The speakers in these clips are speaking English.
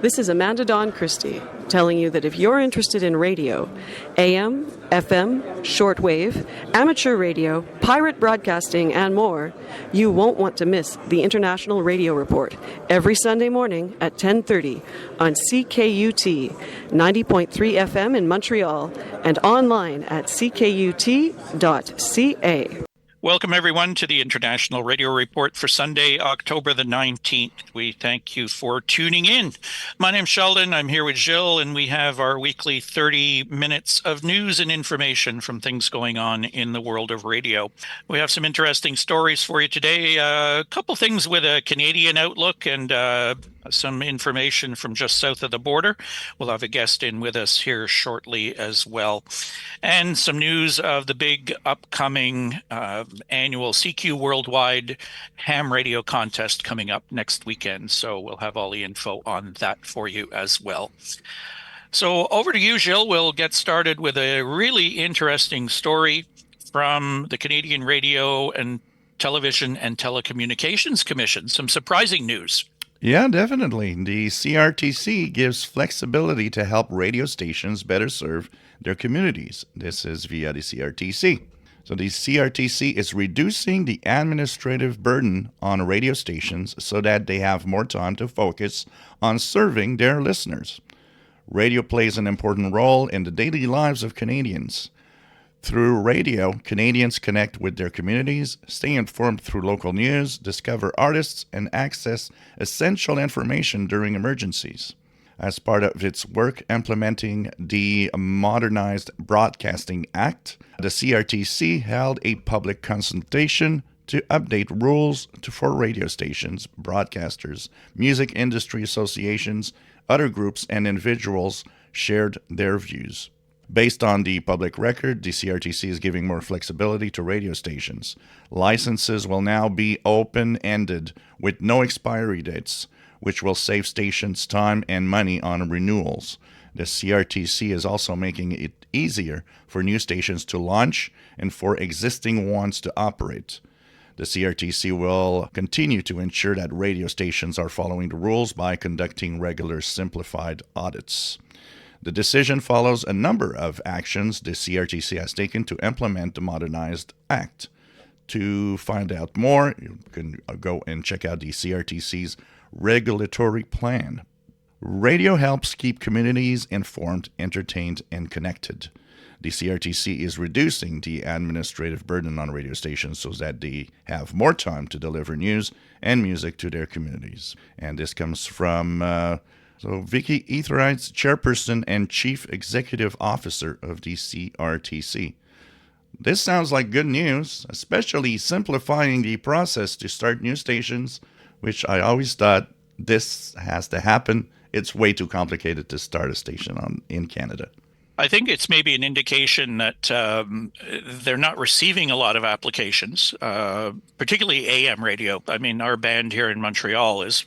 This is Amanda Dawn Christie telling you that if you're interested in radio, AM, FM, shortwave, amateur radio, pirate broadcasting, and more, you won't want to miss the International Radio Report every Sunday morning at 10:30 on CKUT 90.3 FM in Montreal and online at ckut.ca. Welcome, everyone, to the International Radio Report for Sunday, October the 19th. We thank you for tuning in. My name's Sheldon. I'm here with Jill, and we have our weekly 30 minutes of news and information from things going on in the world of radio. We have some interesting stories for you today. A couple things with a Canadian outlook and some information from just south of the border. We'll have a guest in with us here shortly as well. And some news of the big upcoming annual CQ Worldwide Ham Radio Contest coming up next weekend. So we'll have all the info on that for you as well. So over to you, Jill. We'll get started with a really interesting story from the Canadian Radio and Television and Telecommunications Commission. Some surprising news. Yeah, definitely. The CRTC gives flexibility to help radio stations better serve their communities. This is via the CRTC. So the CRTC is reducing the administrative burden on radio stations so that they have more time to focus on serving their listeners. Radio plays an important role in the daily lives of Canadians. Through radio, Canadians connect with their communities, stay informed through local news, discover artists, and access essential information during emergencies. As part of its work implementing the Modernized Broadcasting Act, the CRTC held a public consultation to update rules for radio stations, broadcasters, music industry associations, other groups, and individuals shared their views. Based on the public record, the CRTC is giving more flexibility to radio stations. Licenses will now be open-ended with no expiry dates, which will save stations time and money on renewals. The CRTC is also making it easier for new stations to launch and for existing ones to operate. The CRTC will continue to ensure that radio stations are following the rules by conducting regular simplified audits. The decision follows a number of actions the CRTC has taken to implement the Modernized Act. To find out more, you can go and check out the CRTC's regulatory plan. Radio helps keep communities informed, entertained, and connected. The CRTC is reducing the administrative burden on radio stations so that they have more time to deliver news and music to their communities. And this comes from Vicky Etheridge, Chairperson and Chief Executive Officer of the CRTC. This sounds like good news, especially simplifying the process to start new stations, which I always thought this has to happen. It's way too complicated to start a station in Canada. I think it's maybe an indication that they're not receiving a lot of applications, particularly AM radio. I mean, our band here in Montreal is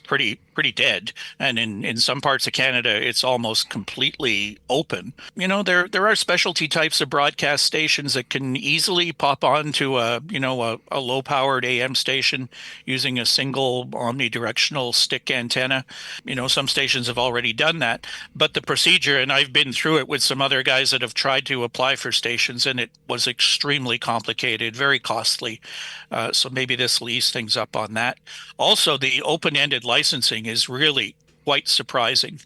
pretty dead, and in some parts of Canada, it's almost completely open. You know, there are specialty types of broadcast stations that can easily pop onto a low-powered AM station using a single omnidirectional stick antenna. You know, some stations have already done that, but the procedure, and I've been through it with some other guys that have tried to apply for stations, and it was extremely complicated, very costly. So maybe this will ease things up on that. Also, the open-ended licensing is really quite surprising.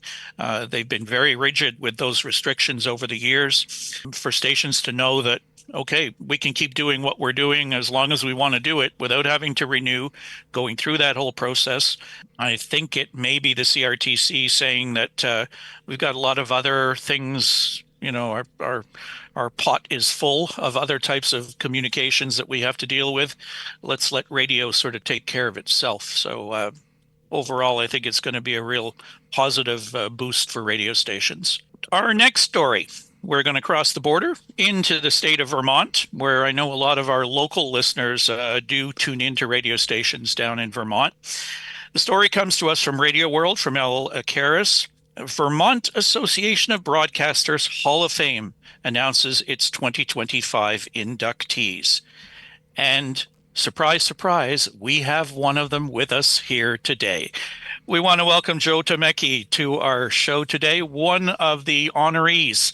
They've been very rigid with those restrictions over the years for stations to know that, okay, we can keep doing what we're doing as long as we want to do it without having to renew, going through that whole process. I think it may be the CRTC saying that we've got a lot of other things, you know, our pot is full of other types of communications that we have to deal with. Let's let radio sort of take care of itself. So overall, I think it's going to be a real positive boost for radio stations. Our next story. We're going to cross the border into the state of Vermont, where I know a lot of our local listeners do tune into radio stations down in Vermont. The story comes to us from Radioworld, from Elle, Kehres. Vermont Association of Broadcasters Hall of Fame announces its 2025 inductees. And surprise, surprise, we have one of them with us here today. We want to welcome Joe Temecki to our show today, one of the honorees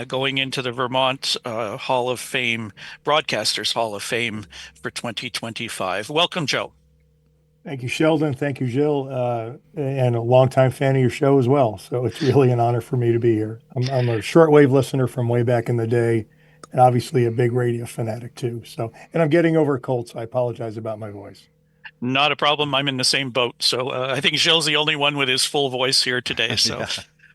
going into the Vermont Hall of Fame, Broadcasters Hall of Fame for 2025. Welcome, Joe. Thank you, Sheldon. Thank you, Jill, and a longtime fan of your show as well. So it's really an honor for me to be here. I'm a shortwave listener from way back in the day, and obviously a big radio fanatic too. So, and I'm getting over a cold, so I apologize about my voice. Not a problem. I'm in the same boat. So I think Gilles the only one with his full voice here today. So, yeah.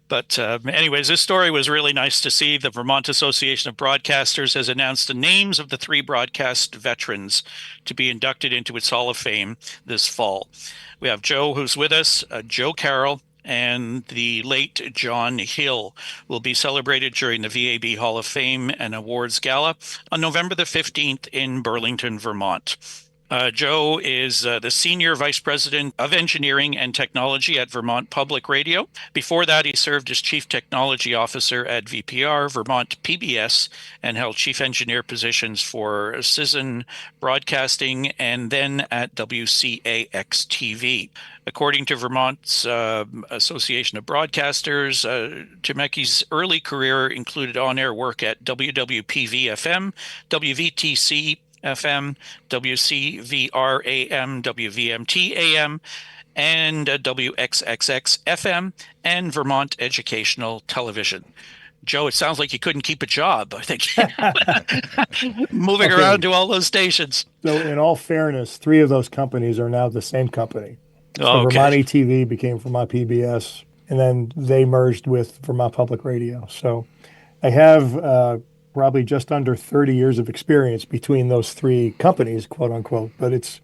But anyways, this story was really nice to see. The Vermont Association of Broadcasters has announced the names of the 3 broadcast veterans to be inducted into its Hall of Fame this fall. We have Joe, who's with us, Joe Carroll, and the late John Hill will be celebrated during the VAB Hall of Fame and Awards Gala on November the 15th in Burlington, Vermont. Joe is the Senior Vice President of Engineering and Technology at Vermont Public Radio. Before that, he served as Chief Technology Officer at VPR, Vermont PBS, and held Chief Engineer positions for Citizen Broadcasting and then at WCAX-TV. According to Vermont's Association of Broadcasters, Temecki's early career included on-air work at WWPV-FM, WVTC FM, WCVR AM, WVMT AM, and WXXX FM, and Vermont Educational Television. Joe, it sounds like you couldn't keep a job, I think. Moving around to all those stations. So in all fairness, 3 of those companies are now the same company. So Vermont ATV became Vermont PBS, and then they merged with Vermont Public Radio. So I have probably just under 30 years of experience between those 3 companies, quote unquote, but it's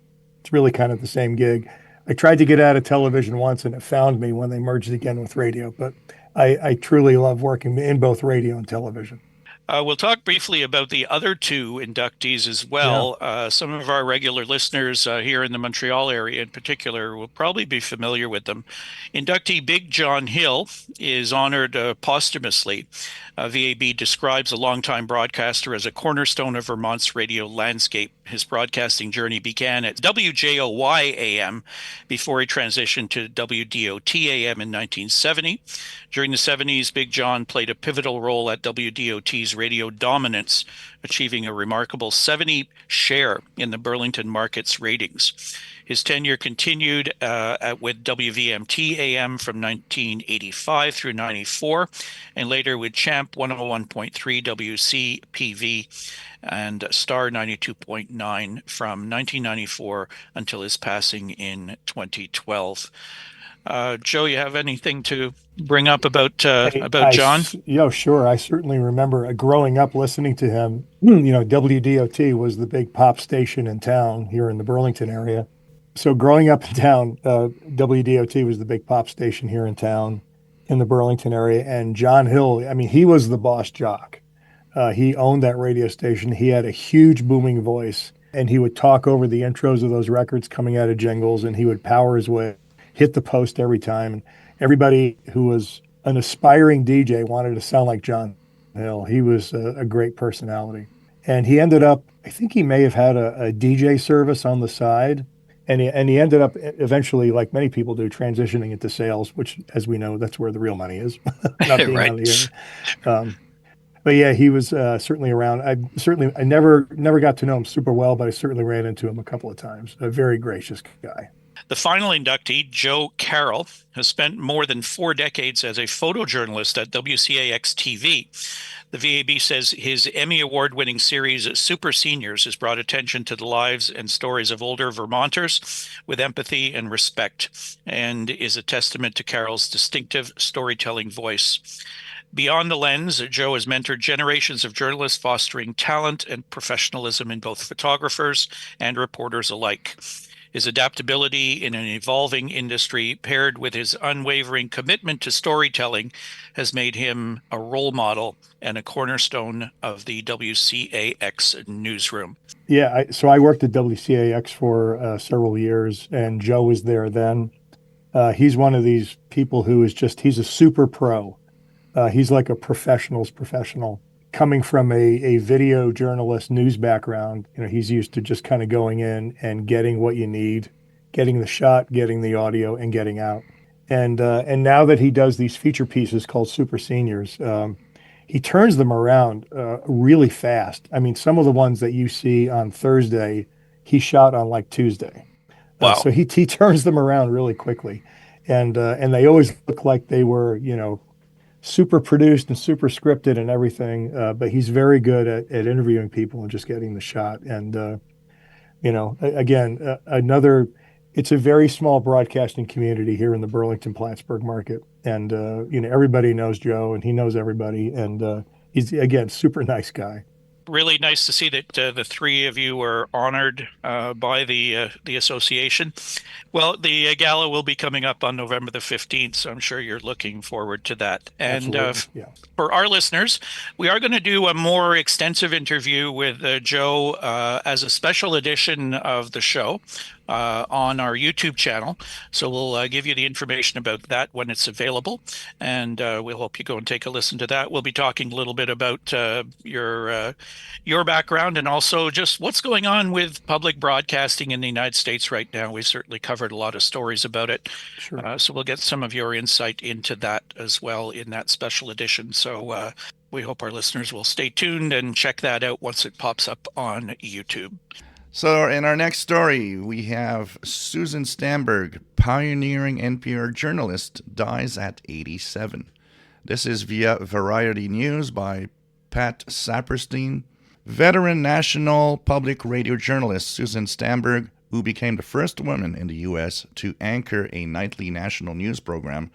really kind of the same gig. I tried to get out of television once and it found me when they merged again with radio, but I truly love working in both radio and television. We'll talk briefly about the other 2 inductees as well. Yeah. Some of our regular listeners here in the Montreal area in particular will probably be familiar with them. Inductee Big John Hill is honored posthumously. VAB describes a longtime broadcaster as a cornerstone of Vermont's radio landscape. His broadcasting journey began at WJOY AM before he transitioned to WDOT AM in 1970. During the 70s, Big John played a pivotal role at WDOT's radio dominance, achieving a remarkable 70 share in the Burlington market's ratings. His tenure continued with WVMT AM from 1985 through 94, and later with Champ 101.3 WCPV and Star 92.9 from 1994 until his passing in 2012. Joe, you have anything to bring up about John? Sure. I certainly remember growing up listening to him. WDOT was the big pop station in town here in the Burlington area. So growing up in town, WDOT was the big pop station here in town in the Burlington area. And John Hill, I mean, he was the boss jock. He owned that radio station. He had a huge booming voice, and he would talk over the intros of those records coming out of jingles, and he would power his way, hit the post every time. And everybody who was an aspiring DJ wanted to sound like John Hill. He was a great personality. And he ended up, I think he may have had a DJ service on the side. And he ended up eventually, like many people do, transitioning into sales, which, as we know, that's where the real money is. Not being right. On the air. But yeah, he was certainly around. I never got to know him super well, but I certainly ran into him a couple of times. A very gracious guy. The final inductee, Joe Carroll, has spent more than 4 decades as a photojournalist at WCAX-TV. The VAB says his Emmy Award-winning series, Super Seniors, has brought attention to the lives and stories of older Vermonters with empathy and respect, and is a testament to Carroll's distinctive storytelling voice. Beyond the lens, Joe has mentored generations of journalists, fostering talent and professionalism in both photographers and reporters alike. His adaptability in an evolving industry, paired with his unwavering commitment to storytelling, has made him a role model and a cornerstone of the WCAX newsroom. Yeah, so I worked at WCAX for several years, and Joe was there then. He's one of these people who is he's a super pro. He's like a professional's professional. Coming from a video journalist news background, he's used to just kind of going in and getting what you need, getting the shot, getting the audio, and getting out. And now that he does these feature pieces called Super Seniors, he turns them around really fast. I mean, some of the ones that you see on Thursday, he shot on like Tuesday. Wow. So he turns them around really quickly, and they always look like they were, super produced and super scripted and everything. But he's very good at interviewing people and just getting the shot. And again, it's a very small broadcasting community here in the Burlington Plattsburgh market, and everybody knows Joe, and he knows everybody, and he's again super nice guy. Really nice to see that the three of you were honored by the association. Well, the gala will be coming up on November the 15th, so I'm sure you're looking forward to that. And Absolutely. for our listeners, we are going to do a more extensive interview with Joe as a special edition of the show on our YouTube channel. So we'll give you the information about that when it's available, and we'll hope you go and take a listen to that. We'll be talking a little bit about your background and also just what's going on with public broadcasting in the United States right now. We've certainly covered a lot of stories about it. Sure. So we'll get some of your insight into that as well in that special edition. So we hope our listeners will stay tuned and check that out once it pops up on YouTube. So in our next story, we have Susan Stamberg, pioneering NPR journalist, dies at 87. This is via Variety News by Pat Saperstein. Veteran national public radio journalist Susan Stamberg, who became the first woman in the U.S. to anchor a nightly national news program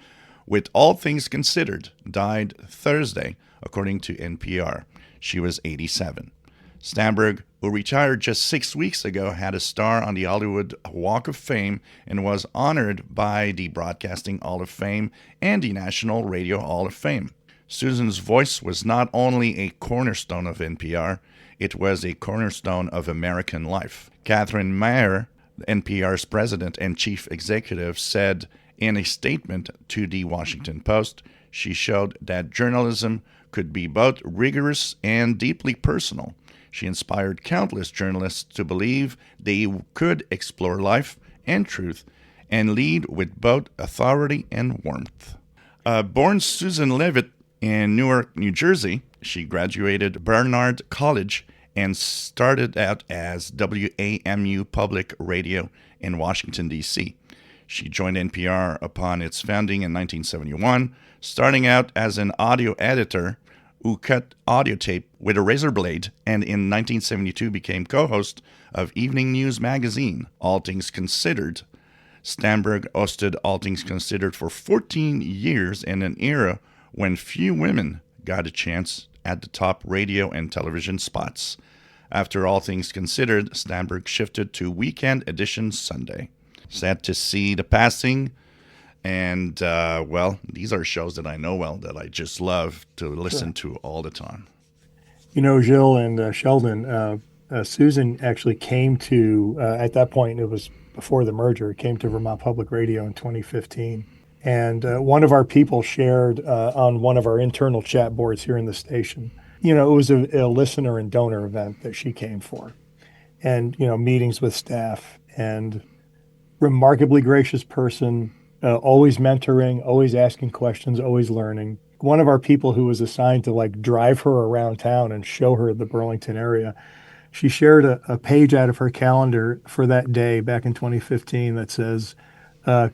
with All Things Considered, died Thursday, according to NPR. She was 87. Stamberg, who retired just 6 weeks ago, had a star on the Hollywood Walk of Fame and was honored by the Broadcasting Hall of Fame and the National Radio Hall of Fame. Susan's voice was not only a cornerstone of NPR, it was a cornerstone of American life. Catherine Mayer, NPR's president and chief executive, said in a statement to the Washington Post, she showed that journalism could be both rigorous and deeply personal. She inspired countless journalists to believe they could explore life and truth and lead with both authority and warmth. Born Susan Leavitt in Newark, New Jersey, she graduated Barnard College and started out as WAMU Public Radio in Washington, D.C. She joined NPR upon its founding in 1971, starting out as an audio editor who cut audio tape with a razor blade, and in 1972 became co-host of Evening News magazine, All Things Considered. Stamberg hosted All Things Considered for 14 years in an era when few women got a chance at the top radio and television spots. After All Things Considered, Stamberg shifted to Weekend Edition Sunday. Sad to see the passing. And, these are shows that I know well, that I just love to listen to all the time. Gilles and Sheldon, Susan actually came to, at that point, it was before the merger, came to Vermont Public Radio in 2015. And one of our people shared on one of our internal chat boards here in the station. It was a listener and donor event that she came for. And, meetings with staff, and remarkably gracious person, always mentoring, always asking questions, always learning. One of our people who was assigned to drive her around town and show her the Burlington area, she shared a page out of her calendar for that day back in 2015 that says,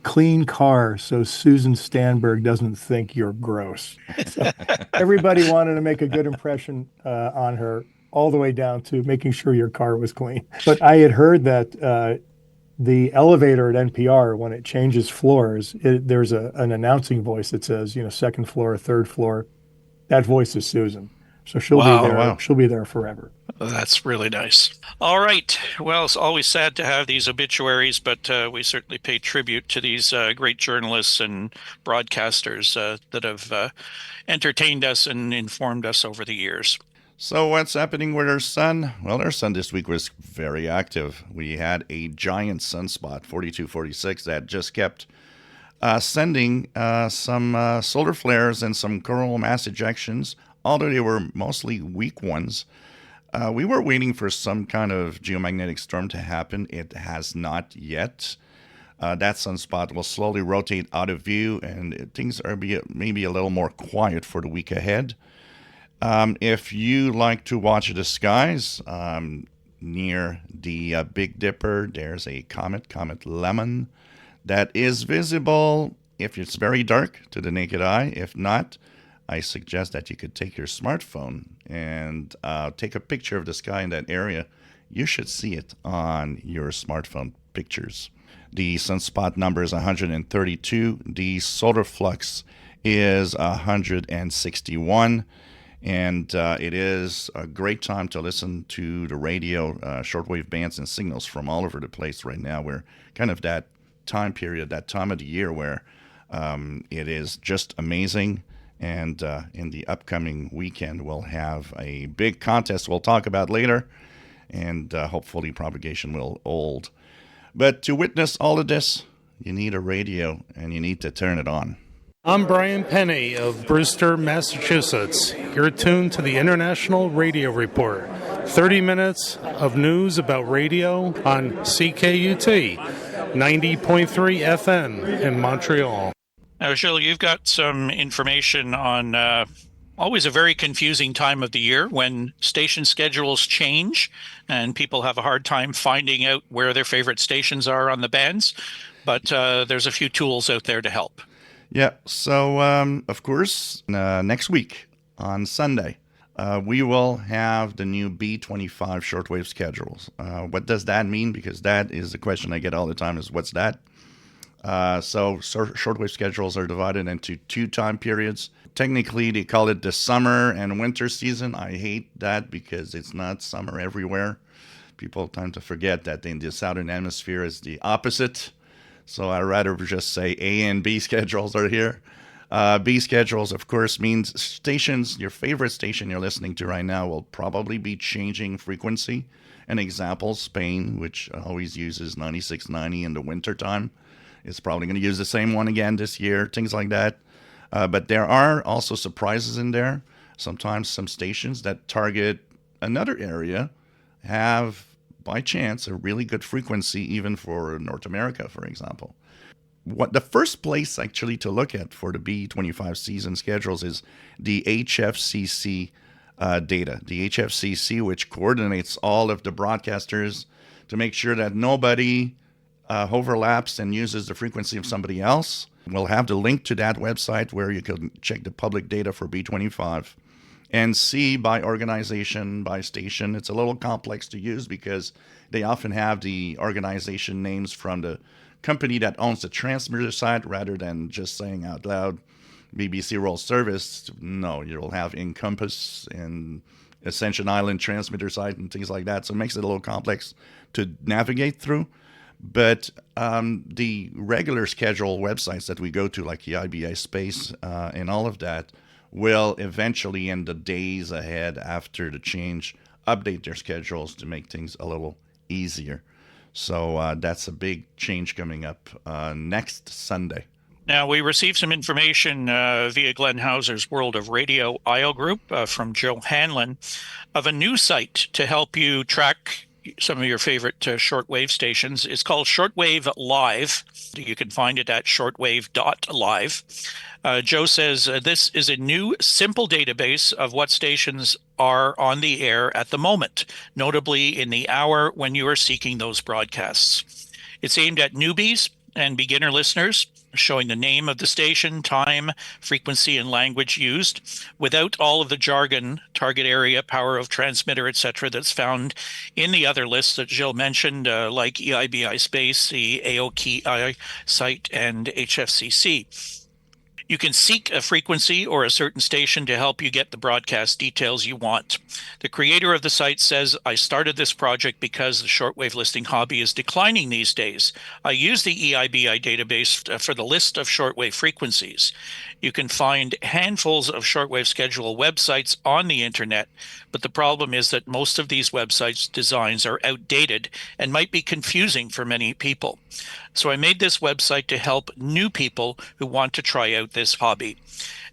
clean car so Susan Stamberg doesn't think you're gross. So everybody wanted to make a good impression on her, all the way down to making sure your car was clean. But I had heard that the elevator at NPR, when it changes floors, there's an announcing voice that says, second floor, third floor. That voice is Susan. So she'll be there. Wow. She'll be there forever. That's really nice. All right. Well, it's always sad to have these obituaries, but we certainly pay tribute to these great journalists and broadcasters that have entertained us and informed us over the years. So what's happening with our sun? Well, our sun this week was very active. We had a giant sunspot, 4246, that just kept sending some solar flares and some coronal mass ejections, although they were mostly weak ones. We were waiting for some kind of geomagnetic storm to happen. It has not yet. That sunspot will slowly rotate out of view, and things are maybe a little more quiet for the week ahead. If you like to watch the skies, near the Big Dipper, there's a Comet Lemon, that is visible if it's very dark to the naked eye. If not, I suggest that you could take your smartphone and take a picture of the sky in that area. You should see it on your smartphone pictures. The sunspot number is 132. The solar flux is 161. And it is a great time to listen to the radio, shortwave bands and signals from all over the place right now. We're kind of that time period, that time of the year where it is just amazing. And in the upcoming weekend, we'll have a big contest we'll talk about later. And hopefully propagation will hold. But to witness all of this, you need a radio and you need to turn it on. I'm Brian Penny of Brewster, Massachusetts. You're tuned to the International Radio Report. 30 minutes of news about radio on CKUT 90.3 FM in Montreal. Now, Gilles, you've got some information on always a very confusing time of the year when station schedules change and people have a hard time finding out where their favorite stations are on the bands. But there's a few tools out there to help. Yeah, so of course, next week on Sunday, we will have the new B25 shortwave schedules. What does that mean? Because that is the question I get all the time is, what's that? So shortwave schedules are divided into 2 time periods. Technically, they call it the summer and winter season. I hate that because it's not summer everywhere. People tend to forget that in the southern hemisphere is the opposite. So I'd rather just say A and B schedules are here. B schedules, of course, means stations, your favorite station you're listening to right now will probably be changing frequency. An example, Spain, which always uses 9690 in the wintertime, is probably going to use the same one again this year, things like that. But there are also surprises in there. Sometimes some stations that target another area have, by chance, a really good frequency even for North America, for example. What the first place actually to look at for the B25 season schedules is the HFCC data. The HFCC, which coordinates all of the broadcasters to make sure that nobody overlaps and uses the frequency of somebody else. We'll have the link to that website where you can check the public data for B25 and see by organization, by station. It's a little complex to use because they often have the organization names from the company that owns the transmitter site rather than just saying out loud BBC World Service. No, you'll have Encompass and Ascension Island transmitter site and things like that. So it makes it a little complex to navigate through. But the regular schedule websites that we go to, like the IBI Space and all of that, will eventually, in the days ahead after the change, update their schedules to make things a little easier. So that's a big change coming up next Sunday. Now, we received some information via Glenn Hauser's World of Radio IO group from Joe Hanlon of a new site to help you track some of your favorite shortwave stations. It's called Shortwave.Live. You can find it at Shortwave.Live. Joe says this is a new, simple database of what stations are on the air at the moment, notably in the hour when you are seeking those broadcasts. It's aimed at newbies and beginner listeners, showing the name of the station, time, frequency, and language used, without all of the jargon, target area, power of transmitter, etc., that's found in the other lists that Jill mentioned, like EIBI Space, the AOKI site, and HFCC. You can seek a frequency or a certain station to help you get the broadcast details you want. The creator of the site says, I started this project because the shortwave listing hobby is declining these days. I use the EIBI database for the list of shortwave frequencies. You can find handfuls of shortwave schedule websites on the internet, but the problem is that most of these websites' designs are outdated and might be confusing for many people. So I made this website to help new people who want to try out this hobby.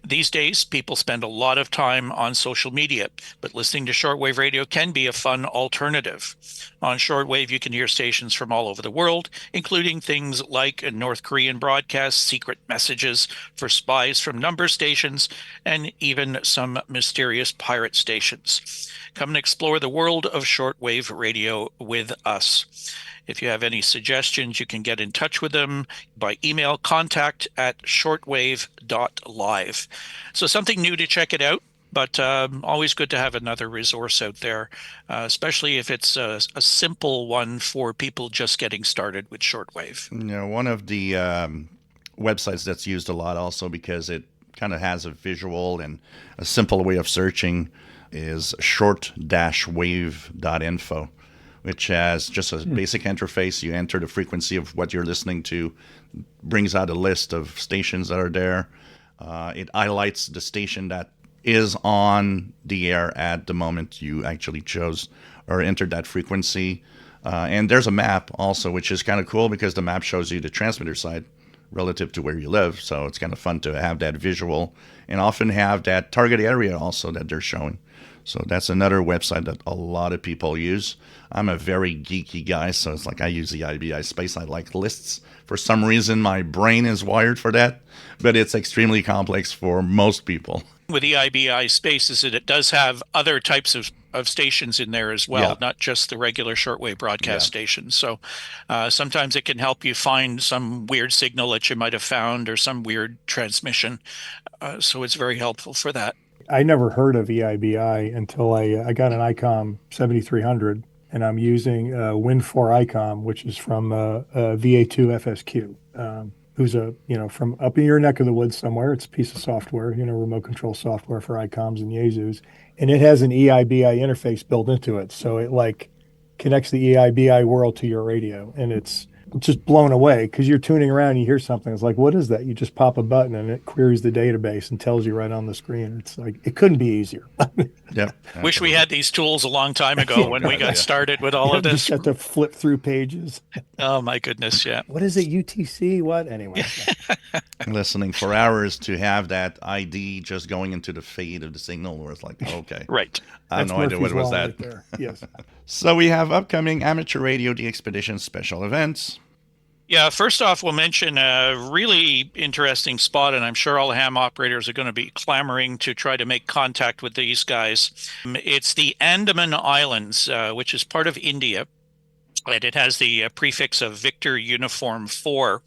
These days, people spend a lot of time on social media, but listening to shortwave radio can be a fun alternative. On shortwave, you can hear stations from all over the world, including things like North Korean broadcasts, secret messages for spies from number stations, and even some mysterious pirate stations. Come and explore the world of shortwave radio with us. If you have any suggestions, you can get in touch with them by email, contact@shortwave.live. So something new to check it out, but always good to have another resource out there, especially if it's a simple one for people just getting started with shortwave. One of the websites that's used a lot also because it kind of has a visual and a simple way of searching is short-wave.info. which has just a basic interface. You enter the frequency of what you're listening to, brings out a list of stations that are there. It highlights the station that is on the air at the moment you actually chose or entered that frequency. And there's a map also, which is kind of cool because the map shows you the transmitter side relative to where you live. So it's kind of fun to have that visual and often have that target area also that they're showing. So that's another website that a lot of people use. I'm a very geeky guy, so it's like I use the IBI space. I like lists. For some reason, my brain is wired for that, but it's extremely complex for most people. With the IBI space is that it does have other types of stations in there as well, not just the regular shortwave broadcast stations. So sometimes it can help you find some weird signal that you might have found or some weird transmission. So it's very helpful for that. I never heard of EIBI until I got an ICOM 7300, and I'm using Win4 ICOM, which is from VA2 FSQ, who's from up in your neck of the woods somewhere. It's a piece of software, remote control software for ICOMs and Yaesus, and it has an EIBI interface built into it. So it connects the EIBI world to your radio, and it's just blown away because you're tuning around and you hear something. It's like, what is that? You just pop a button and it queries the database and tells you right on the screen. It's like, it couldn't be easier. Wish we had these tools a long time ago when we got started with all of this. Just have to flip through pages. Oh my goodness, yeah. What is it, UTC? What? Anyway. Listening for hours to have that ID just going into the fade of the signal where it's like, okay. Right. I have no idea what was that. Right there. Yes. So we have upcoming Amateur Radio DXpedition special events. Yeah, first off, we'll mention a really interesting spot, and I'm sure all the ham operators are going to be clamoring to try to make contact with these guys. It's the Andaman Islands, which is part of India, and it has the prefix of Victor Uniform 4.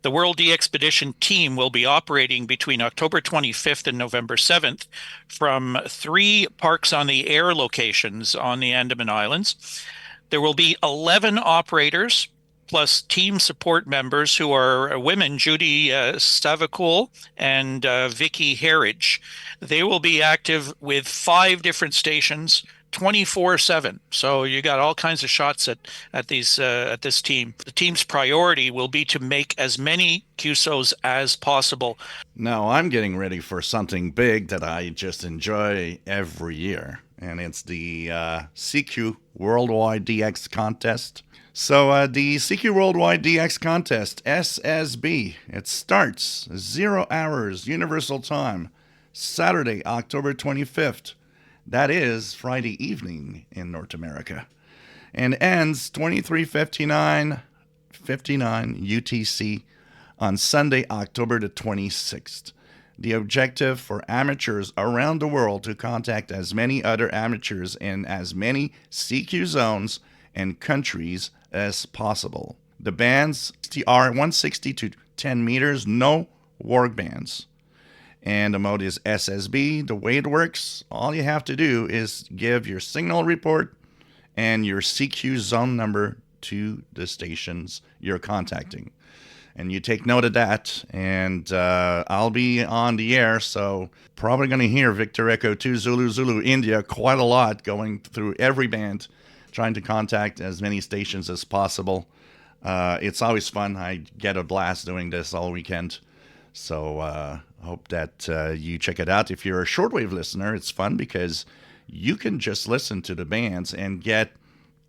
The World DXpedition team will be operating between October 25th and November 7th from 3 Parks on the Air locations on the Andaman Islands. There will be 11 operators plus team support members who are women, Judy Stavakul and Vicky Herridge. They will be active with 5 different stations, 24/7. So you got all kinds of shots at this team. The team's priority will be to make as many QSOs as possible. Now I'm getting ready for something big that I just enjoy every year, and it's the CQ Worldwide DX Contest. So the CQ Worldwide DX Contest, SSB, it starts 0 hours Universal Time, Saturday, October 25th. That is Friday evening in North America. And ends 23:59 UTC on Sunday, October the 26th. The objective for amateurs around the world to contact as many other amateurs in as many CQ zones and countries as possible. The bands are 160 to 10 meters, no work bands. And the mode is SSB. The way it works, all you have to do is give your signal report and your CQ zone number to the stations you're contacting. And you take note of that, and I'll be on the air, so probably going to hear Victor Echo 2 Zulu Zulu India quite a lot going through every band, trying to contact as many stations as possible. It's always fun. I get a blast doing this all weekend. So hope that you check it out. If you're a shortwave listener, it's fun because you can just listen to the bands and get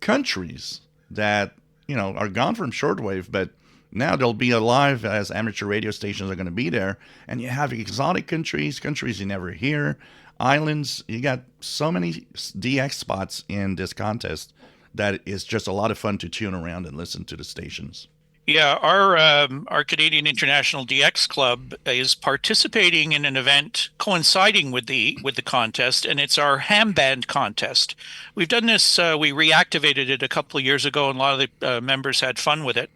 countries that, are gone from shortwave, but Now they'll be alive as amateur radio stations are going to be there. And you have exotic countries you never hear, islands. You got so many DX spots in this contest that it's just a lot of fun to tune around and listen to the stations. Yeah, our Canadian International DX Club is participating in an event coinciding with the contest, and it's our ham band contest. We've done this. We reactivated it a couple of years ago, and a lot of the members had fun with it.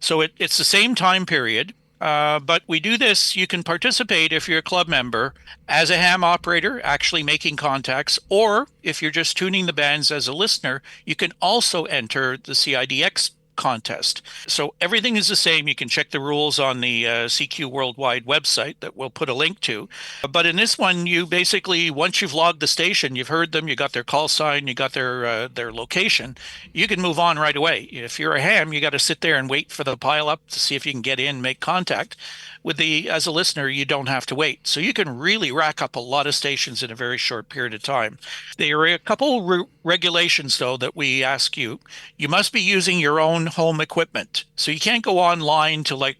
So it's the same time period, but we do this. You can participate if you're a club member as a ham operator, actually making contacts, or if you're just tuning the bands as a listener, you can also enter the CIDX contest. So everything is the same. You can check the rules on the CQ Worldwide website that we'll put a link to. But in this one, you basically, once you've logged the station, you've heard them, you got their call sign, you got their location, you can move on right away. If you're a ham, you got to sit there and wait for the pile up to see if you can get in, make contact. As a listener, you don't have to wait. So you can really rack up a lot of stations in a very short period of time. There are a couple regulations, though, that we ask you. You must be using your own home equipment. So you can't go online to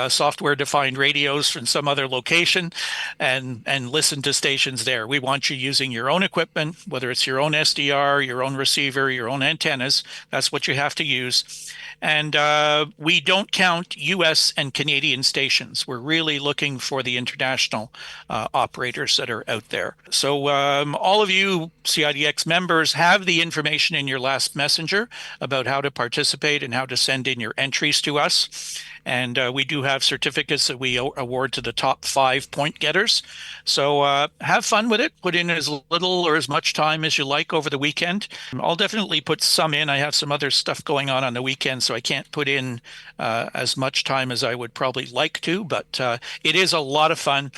software-defined radios from some other location and listen to stations there. We want you using your own equipment, whether it's your own SDR, your own receiver, your own antennas. That's what you have to use. And we don't count U.S. and Canadian stations. We're really looking for the international operators that are out there. So all of you CIDX members have the information in your last messenger about how to participate and how to send in your entries to us. And we do have certificates that we award to the top 5 point getters. So have fun with it. Put in as little or as much time as you like over the weekend. I'll definitely put some in. I have some other stuff going on the weekend, so I can't put in as much time as I would probably like to. But it is a lot of fun.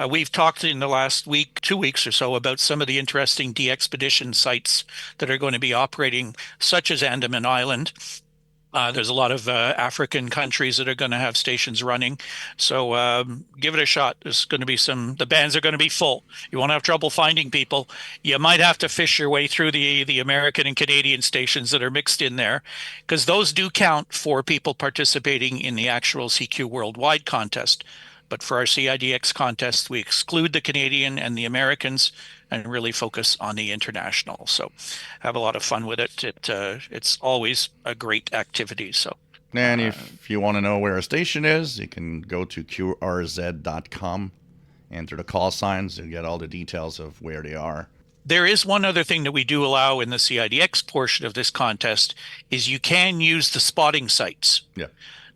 We've talked in the last week, 2 weeks or so, about some of the interesting DXpedition sites that are going to be operating, such as Andaman Island. There's a lot of African countries that are going to have stations running. So give it a shot. There's going to be the bands are going to be full. You won't have trouble finding people. You might have to fish your way through the American and Canadian stations that are mixed in there, because those do count for people participating in the actual CQ Worldwide contest. But for our CIDX contest, we exclude the Canadian and the Americans and really focus on the international. So have a lot of fun with it. It's always a great activity. So, and if you want to know where a station is, you can go to qrz.com, enter the call signs, and get all the details of where they are. There is one other thing that we do allow in the CIDX portion of this contest is you can use the spotting sites. Yeah.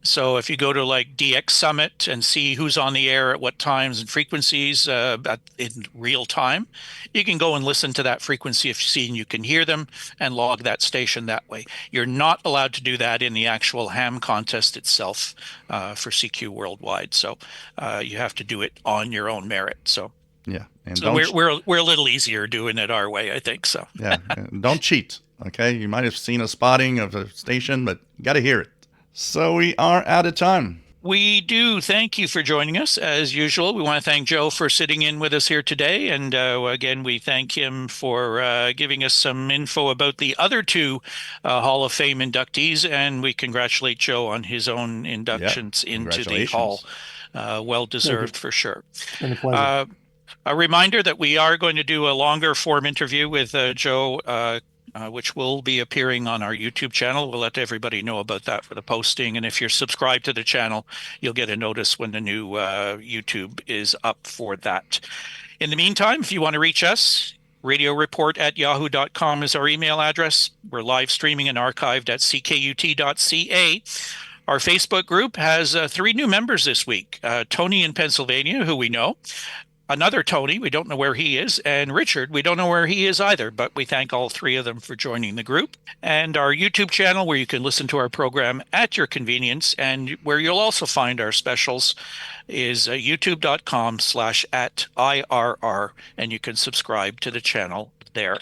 So if you go to like DX Summit and see who's on the air at what times and frequencies in real time, you can go and listen to that frequency if you can hear them and log that station that way. You're not allowed to do that in the actual ham contest itself for CQ Worldwide. So you have to do it on your own merit. So yeah, and so we're a little easier doing it our way, I think. So yeah, don't cheat. Okay, you might have seen a spotting of a station, but you got to hear it. So we are out of time. We do. Thank you for joining us. As usual, we want to thank Joe for sitting in with us here today. And again, we thank him for giving us some info about the other 2 Hall of Fame inductees. And we congratulate Joe on his own inductions into the Hall. Well-deserved for sure. It's been a pleasure. A reminder that we are going to do a longer form interview with Joe which will be appearing on our YouTube channel. We'll let everybody know about that for the posting. And if you're subscribed to the channel, you'll get a notice when the new YouTube is up for that. In the meantime, if you want to reach us, radioreport@yahoo.com is our email address. We're live streaming and archived at ckut.ca. Our Facebook group has 3 new members this week. Tony in Pennsylvania, who we know. Another Tony, we don't know where he is, and Richard, we don't know where he is either, but we thank all 3 of them for joining the group. And our YouTube channel, where you can listen to our program at your convenience, and where you'll also find our specials, is youtube.com/@IRR, and you can subscribe to the channel there.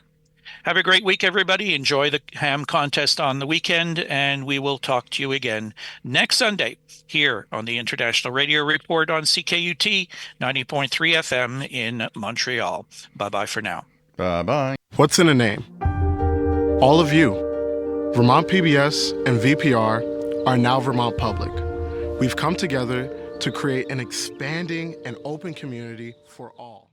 Have a great week, everybody. Enjoy the ham contest on the weekend, and we will talk to you again next Sunday here on the International Radio Report on CKUT 90.3 FM in Montreal. Bye-bye for now. Bye-bye. What's in a name? All of you. Vermont PBS and VPR are now Vermont Public. We've come together to create an expanding and open community for all.